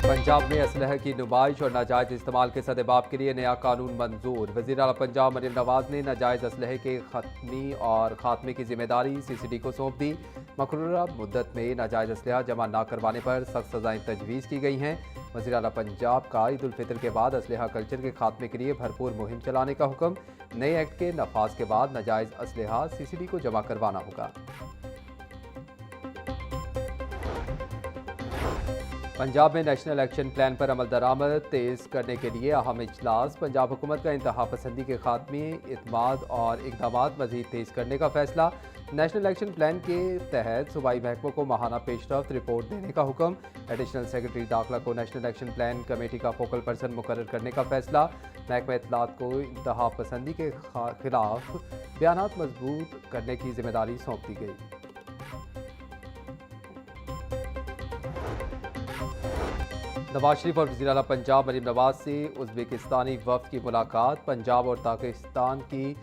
पंजाब में असलहे की नुमाइश और नाजायज इस्तेमाल के सदेबाब के लिए नया कानून मंजूर। वज़ीर आला पंजाब मरीम नवाज ने नाजायज असलहे के खत्मी और खात्मे की जिम्मेदारी CCD को सौंप दी। मकरूरा मुद्दत में नाजायज असलहा जमा न करवाने पर सख्त सजाएं तजवीज़ की गई हैं। वज़ीर आला पंजाब का ईद उल फितर के बाद असलहा कल्चर के खात्मे के लिए भरपूर मुहिम चलाने का हुक्म। नए एक्ट के नफाज के बाद नाजायज असलहा CCD को जमा करवाना होगा। पंजाब में नेशनल एक्शन प्लान पर अमल दरामद तेज़ करने के लिए अहम इजलास। पंजाब हुकूमत का इंतहा पसंदी के खात्मे, इत्माद और इकदामात मजीद तेज़ करने का फैसला। नेशनल एक्शन प्लान के तहत सूबाई महकमों को माहाना पेशरफ्त रिपोर्ट देने का हुक्म। एडिशनल सेक्रेटरी दाखिला को नेशनल एक्शन प्लान कमेटी का फोकल पर्सन मुकर्रर करने का फैसला। महकमा इत्तलात को इंतहा पसंदी के खिलाफ बयानात मजबूत करने की जिम्मेदारी सौंप दी गई। नवाज शरीफ और वज़ीर आला पंजाब मरीम नवाज से उज़्बेकिस्तानी वफ़द की मुलाकात। पंजाब और पाकिस्तान की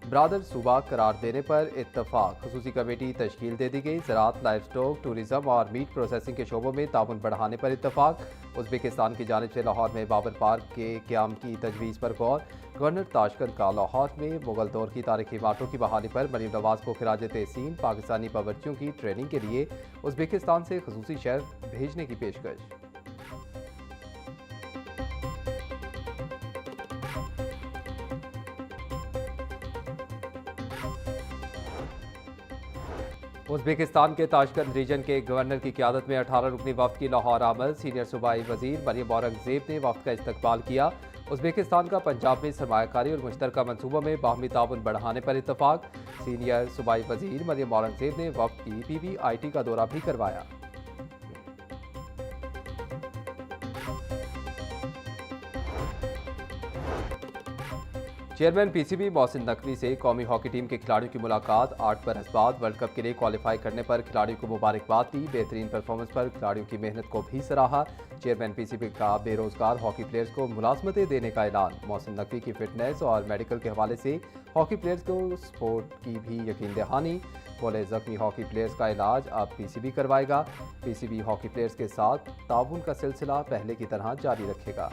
ब्रादर सूबा करार देने पर इत्तफाक। ख़ुसूसी कमेटी तश्कील दे दी गई। ज़राअत, लाइव स्टॉक, टूरिज़म और मीट प्रोसेसिंग के शोबों में ताउन बढ़ाने पर इत्तफाक। उज़्बेकिस्तान की जानिब से लाहौर में बाबर पार्क के क़याम की तजवीज़ पर गौर। गवर्नर ताशकंद का लाहौर में मुगल दौर की तारीखी इमारतों की बहाली पर मरीम नवाज को खिराज तहसीन। पाकिस्तानी बावर्चियों की ट्रेनिंग के लिए उज़्बेकिस्तान से ख़ुसूसी शहर भेजने की पेशकश। उज़्बेकिस्तान के ताशकंद रीजन के गवर्नर की क़यादत में 18 रुकनी वफ़द की लाहौर आमद। सीनियर सूबाई वज़ीर मरियम औरंगज़ेब ने वफ़द का इस्तकबाल किया। उज़्बेकिस्तान का पंजाब में सरमायाकारी और मुश्तरका मनसूबों में बाहमी ताउन बढ़ाने पर इत्तफाक। सीनियर सूबाई वज़ीर मरियम औरंगज़ेब ने वफ़द की PBIT का दौरा भी करवाया। चेयरमैन PCB मोहसिन नकवी से कौमी हॉकी टीम के खिलाड़ियों की मुलाकात। 8 बरस बाद वर्ल्ड कप के लिए क्वालिफाई करने पर खिलाड़ियों को मुबारकबाद दी। बेहतरीन परफॉर्मेंस पर खिलाड़ियों की मेहनत को भी सराहा। चेयरमैन PCB का बेरोजगार हॉकी प्लेयर्स को मुलाजमतें देने का ऐलान। मोहसिन नकवी की फिटनेस और मेडिकल के हवाले से हॉकी प्लेयर्स को स्पोर्ट की भी यकीन दहानी। बोले जख्मी हॉकी प्लेयर्स का इलाज अब PCB करवाएगा। PCB हॉकी प्लेयर्स के साथ ताउन का सिलसिला पहले की तरह जारी रखेगा।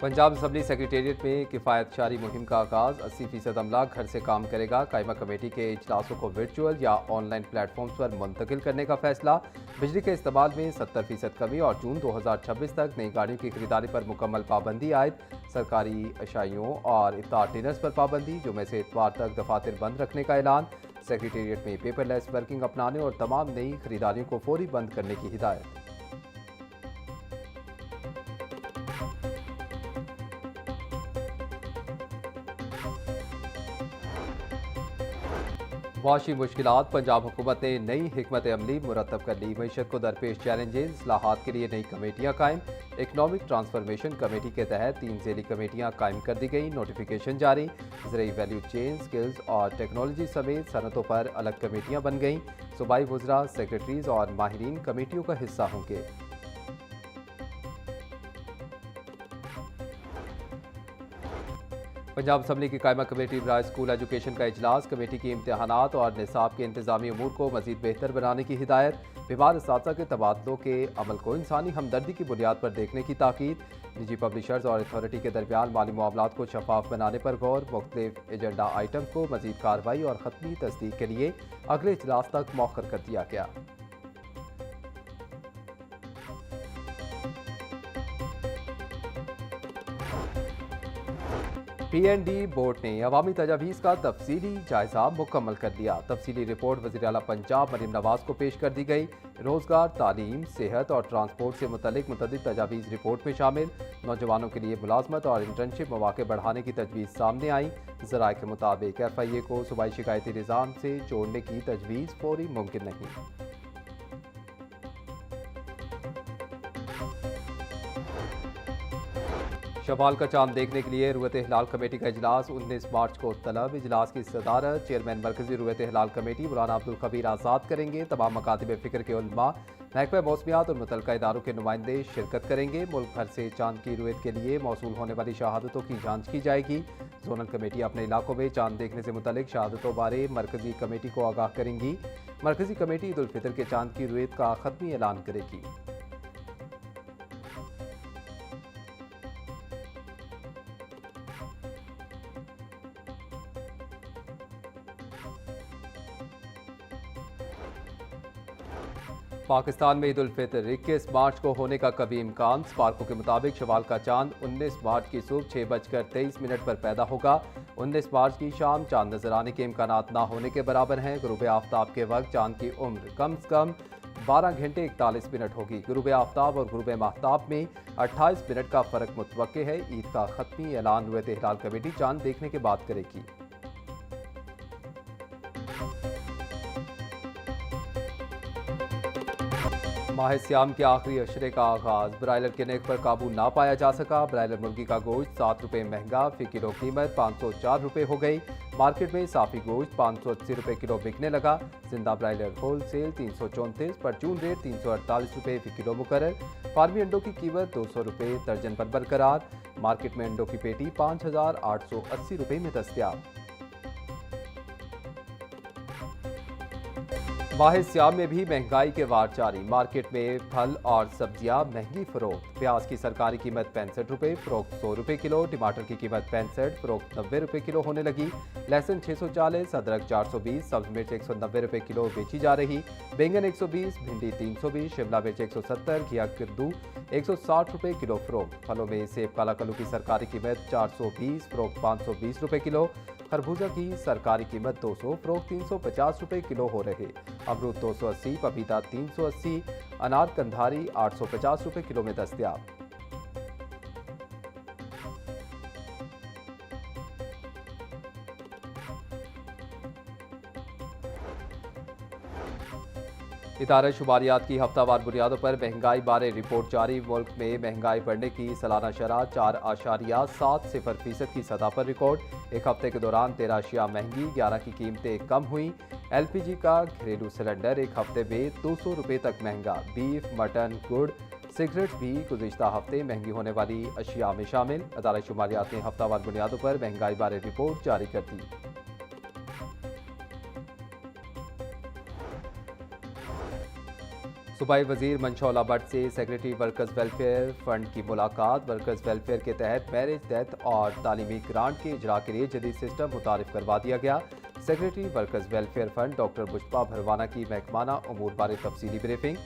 पंजाब असम्बली सेक्रेटेरिएट में किफ़ायत शारी मुहिम का आगाज़। 80% अमला घर से काम करेगा। कायमा कमेटी के इजलासों को वर्चुअल या ऑनलाइन प्लेटफॉर्म्स पर मुंतकिल करने का फैसला। बिजली के इस्तेमाल में 70% कमी और जून 2026 तक नई गाड़ियों की खरीदारी पर मुकम्मल पाबंदी आयद। सरकारी अशाइयों और इफ्तार डिनर्स पर पाबंदी। जुमे से इतवार तक दफातर बंद रखने का ऐलान। सेक्रेटेरिएट में पेपरलेस वर्किंग अपनाने और तमाम नई खरीदारियों को फौरी बंद करने की हिदायत। मुआशी मुश्किलात। पंजाब हुकूमत ने नई हिकमत अमली मुरतब कर ली। मईशत को दरपेश चैलेंजेस। इस्लाहात के लिए नई कमेटियाँ कायम। इकनॉमिक ट्रांसफॉर्मेशन कमेटी के तहत 3 ज़ेली कमेटियाँ कायम कर दी गई। नोटिफिकेशन जारी। ज़रूरी वैल्यू चेन, स्किल्स और टेक्नोलॉजी समेत सनतों पर अलग कमेटियाँ बन गईं। सूबाई वुज़रा, सेक्रेटरीज और माहिरीन कमेटियों का हिस्सा होंगे। पंजाब असम्बली की कायमा कमेटी बराए स्कूल एजुकेशन का इजलास। कमेटी की इम्तहानात और निसाब के इंतजामी अमूर को मजीद बेहतर बनाने की हिदायत। बीमार असातिज़ा के तबादलों के अमल को इंसानी हमदर्दी की बुनियाद पर देखने की ताकीद। निजी पब्लिशर्स और अथॉरिटी के दरमियान माली मामलात को शफाफ बनाने पर गौर। मुख्तलिफ एजेंडा आइटम को मजीद कार्रवाई और खत्मी तस्दीक के लिए अगले इजलास तक मौखर कर दिया गया। PND बोर्ड ने अवामी तजावीज़ का तफसीली जायजा मुकम्मल कर लिया। तफसीली रिपोर्ट वज़ीर आला पंजाब मरीम नवाज को पेश कर दी गई। रोज़गार, तालीम, सेहत और ट्रांसपोर्ट से मुतल्लिक मुतअद्दिद तजावीज़ रिपोर्ट में शामिल। नौजवानों के लिए मुलाजमत और इंटर्नशिप मौके बढ़ाने की तजवीज़ सामने आई। ज़राए के मुताबिक FIA को सूबाई शिकायती निज़ाम से जोड़ने की तजवीज़ फौरी मुमकिन नहीं। शवाल का चांद देखने के लिए रुयत हिलाल कमेटी का इजलास 19 मार्च को तलब। इजलास की सदारत चेयरमैन मरकजी रुयत हिलाल कमेटी मौलाना अब्दुल खबीर आज़ाद करेंगे। तमाम मकातिब फ़िक्र के उलमा महकमा मौसमियात और मुतलका इदारों के नुमाइंदे शिरकत करेंगे। मुल्क भर से चांद की रुयत के लिए मौसूल होने वाली शहादतों की जांच की जाएगी। जोनल कमेटी अपने इलाकों में चांद देखने से मुतल्लिक शहादतों बारे मरकजी कमेटी को आगाह करेंगी। मरकजी कमेटी ईद उल फितर के चांद की रुयत का खत्मी ऐलान करेगी। पाकिस्तान में ईद उल फितर 21 मार्च को होने का कभी इम्कान। स्पार्को के मुताबिक शवाल का चांद 19 मार्च की सुबह 6:23 पर पैदा होगा। 19 मार्च की शाम चांद नजर आने के इम्कानात ना होने के बराबर हैं। गुरूब आफ्ताब के वक्त चांद की उम्र कम से कम 12 घंटे 41 मिनट होगी। गुरूब आफ्ताब और गुरूब महताब में 28 मिनट का फर्क मुतवक्के है। ईद का खत्मी ऐलान रुयत हिलाल कमेटी चांद देखने के बाद करेगी। माह सियाम के आखिरी अशरे का आगाज। ब्रायलर के नेक पर काबू ना पाया जा सका। ब्रायलर मुर्गी का गोश्त 7 रुपये महंगा, फी किलो कीमत 504 रुपये हो गई। मार्केट में साफी गोश्त 580 रुपये किलो बिकने लगा। जिंदा ब्रायलर होल सेल 334, परचून रेट 348 रुपये फी किलो मुकर्रर। फार्मी अंडों की कीमत 200 रुपये दर्जन पर बरकरार। मार्केट में अंडों की पेटी 5880 रुपये में दस्तयाब। माह सियाम में भी महंगाई के वार जारी। मार्केट में फल और सब्जियां महंगी फरोख्त। प्याज की सरकारी कीमत 65 रुपये, फरोख्त 100 रुपये किलो। टमाटर की कीमत 65, फरोख्त 90 रुपये किलो होने लगी। लहसुन 640, अदरक 420, सब्ज मिर्च 190 रुपये किलो बेची जा रही। बैंगन 120, भिंडी 320, शिमला मिर्च 170, घिया कद्दू 160 रुपये किलो फरोख्त। फलों में सेब काला कल्लू की सरकारी कीमत 420, फरोख्त 520 रुपये किलो। खरबूजा की सरकारी कीमत 200, फरोख्त 350 रुपये किलो हो रहे। अमरूद 280, पपीता 380, अनार कंधारी 850 रुपये किलो में दस्तयाब। इदारा शुमारियात की हफ्तावार बुनियादों पर महंगाई बारे रिपोर्ट जारी। मुल्क में महंगाई बढ़ने की सालाना शरह 4.70% की सतह पर रिकॉर्ड। एक हफ्ते के दौरान 13 अशिया महंगी, 11 की कीमतें कम हुई। LPG का घरेलू सिलेंडर एक हफ्ते में 200 रुपये तक महंगा। बीफ, मटन, गुड़, सिगरेट भी गुज़िश्ता हफ्ते महंगी होने वाली अशिया में शामिल। अदारा शुमारियात ने हफ्तावार बुनियादों पर महंगाई बारे रिपोर्ट जारी कर दी। सूबाई वजीर मनशौला भट्ट से सेक्रेटरी वर्कर्स वेलफेयर फंड की मुलाकात। वर्कर्स वेलफेयर के तहत मैरिज, डेथ और तालीमी ग्रांट के इजरा के लिए जदीद सिस्टम मुतारिफ करवा दिया गया। Secretary workers welfare fund doctor Mujtaba Bharwana की महकमाना अमूर बारे तफसीली ब्रीफिंग।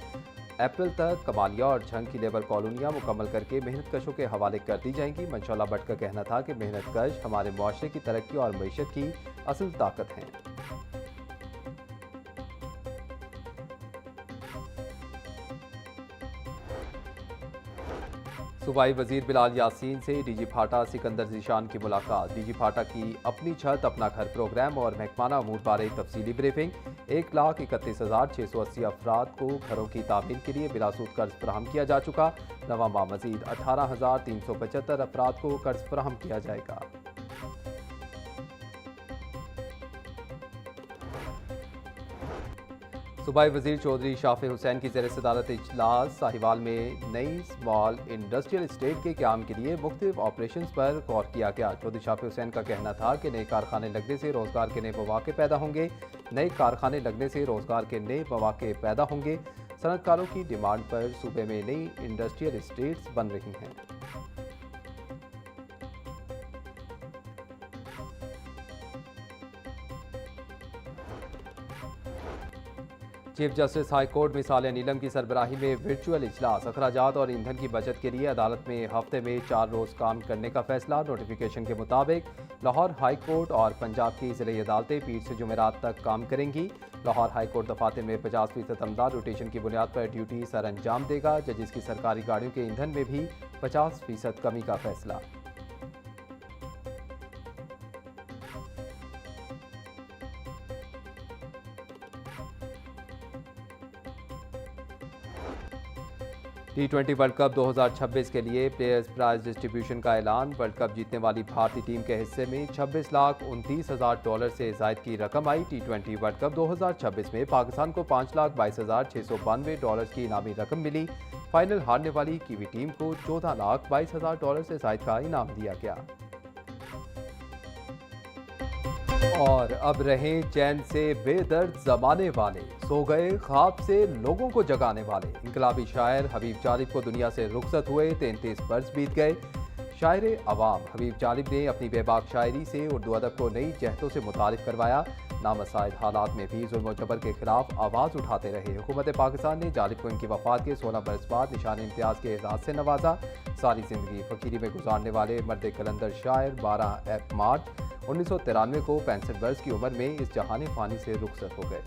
अप्रैल तक कमालिया और झंग की लेबर कॉलोनियाँ मुकम्मल करके मेहनत कशों के हवाले कर दी जाएंगी। मनशौला भट्ट का कहना था कि मेहनत कश हमारे मुआशरे की तरक्की और मईशत की असल ताकत हैं। सूबाई वजीर बिलाल यासीन से DG फाटा सिकंदर जीशान की मुलाकात। DG फाटा की अपनी छत अपना घर प्रोग्राम और महकमाना अमूर बारे तफसीली ब्रीफिंग। 1,31,680 अफराद को घरों की तामीर के लिए बिलासूद कर्ज फराहम किया जा चुका। नवा माह मजीद 18,375 अफराद को कर्ज फराहम किया जाएगा। सूबाई वजीर चौधरी शाफे हुसैन की ज़ेर सदारत इजलास। साहिवाल में नई स्मॉल इंडस्ट्रियल स्टेट के क्याम के लिए मुख्तलिफ ऑपरेशन पर गौर किया गया। चौधरी शाफे हुसैन का कहना था कि नए कारखाने लगने से रोजगार के नए मौके पैदा होंगे। नए कारखाने लगने से रोजगार के नए मौके पैदा होंगे। सनतकारों की डिमांड पर सूबे में नई इंडस्ट्रियल स्टेट्स बन रही हैं। चीफ जस्टिस हाई कोर्ट मिसाल नीलम की सरबराही में वर्चुअल इजलास। अखराजात और ईंधन की बचत के लिए अदालत में हफ्ते में 4 रोज़ काम करने का फैसला। नोटिफिकेशन के मुताबिक लाहौर हाई कोर्ट और पंजाब की ज़िले अदालतें पीर से जुमेरात तक काम करेंगी। लाहौर हाई कोर्ट दफातर में 50% अमदाद रोटेशन की बुनियाद पर ड्यूटी सर अंजाम देगा। जजिस की सरकारी गाड़ियों के ईंधन में भी 50% कमी का फैसला। T20 वर्ल्ड कप 2026 के लिए प्लेयर्स प्राइज डिस्ट्रीब्यूशन का ऐलान। वर्ल्ड कप जीतने वाली भारतीय टीम के हिस्से में $26,29,000 से ज़ायद की रकम आई। T20 वर्ल्ड कप 2026 में पाकिस्तान को $5,22,692 की इनामी रकम मिली। फाइनल हारने वाली कीवी टीम को $14,22,000 से ज़ायद का इनाम दिया गया। और अब रहें चैन से बेदर्द जमाने वाले, सो गए ख्वाब से लोगों को जगाने वाले। इनकलाबी शायर हबीब जालिब को दुनिया से रुखसत हुए 33 बरस बीत गए। शायर अवाम हबीब जालिब ने अपनी बेबाक शायरी से उर्दू अदब को नई जहतों से मुतारिफ करवाया। नामसाइद हालात में भी जुल्म और जबर के खिलाफ आवाज़ उठाते रहे। हुकूमत पाकिस्तान ने जालिब को इनकी वफात के 16 बरस बाद निशान इम्तियाज़ के एजाज़ से नवाजा। सारी ज़िंदगी फ़कीरी में गुजारने वाले मर्द कलंदर शायर 12 मार्च 1993 को 65 वर्ष की उम्र में इस जहान फ़ानी से रुखसत हो गए।